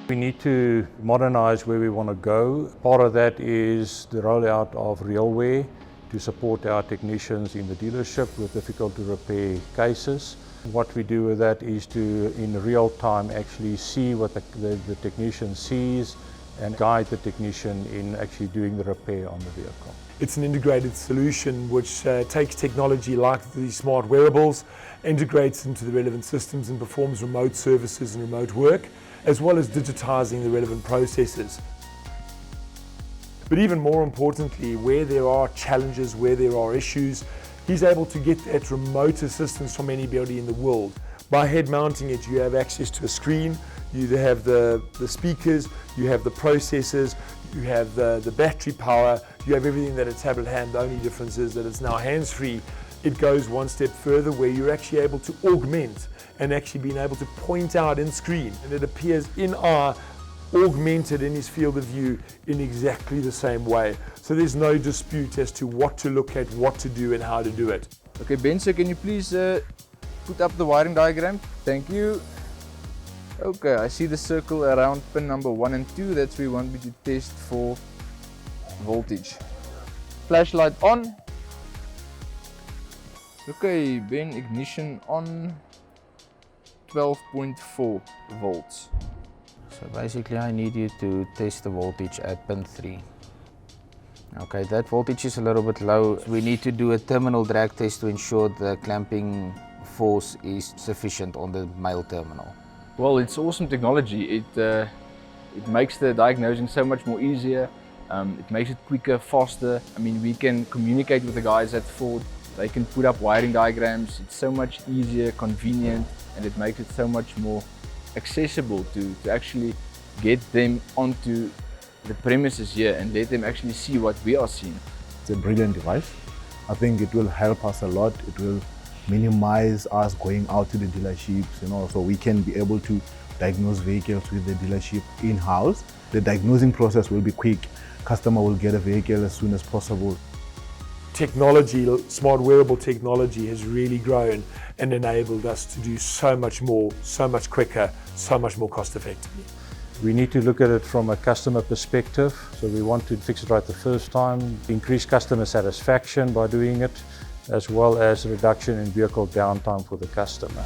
We need to modernize where we want to go. Part of that is the rollout of RealWear to support our technicians in the dealership with difficult to repair cases. What we do with that is to, in real time, actually see what the technician sees and guide the technician in actually doing the repair on the vehicle. It's an integrated solution which takes technology like the smart wearables, integrates into the relevant systems and performs remote services and remote work, as well as digitizing the relevant processes. But even more importantly, where there are challenges, where there are issues, he's able to get that remote assistance from anybody in the world. By head mounting it, you have access to a screen, you have the speakers, you have the processors, you have the battery power, you have everything that a tablet hand. The only difference is that it's now hands-free. It goes one step further where you're actually able to augment and actually being able to point out in screen, and it appears in our augmented in his field of view in exactly the same way. So there's no dispute as to what to look at, what to do and how to do it. Okay, Ben, so can you please put up the wiring diagram? Thank you. Okay, I see the circle around pin number 1 and 2. That's where we want me to test for voltage. Flashlight on. Okay, Ben, ignition on. 12.4 volts. So basically I need you to test the voltage at pin 3. Okay, that voltage is a little bit low. We need to do a terminal drag test to ensure the clamping force is sufficient on the male terminal. Well, it's awesome technology. It makes the diagnosing so much more easier. It makes it quicker, faster. I mean, we can communicate with the guys at Ford. They can put up wiring diagrams. It's so much easier, convenient, and it makes it so much more accessible to actually get them onto the premises here and let them actually see what we are seeing. It's a brilliant device. I think it will help us a lot. It will minimize us going out to the dealerships, so we can be able to diagnose vehicles with the dealership in-house. The diagnosing process will be quick. Customer will get a vehicle as soon as possible. Technology, smart wearable technology has really grown and enabled us to do so much more, so much quicker, so much more cost effectively. We need to look at it from a customer perspective. So we want to fix it right the first time, increase customer satisfaction by doing it, as well as reduction in vehicle downtime for the customer.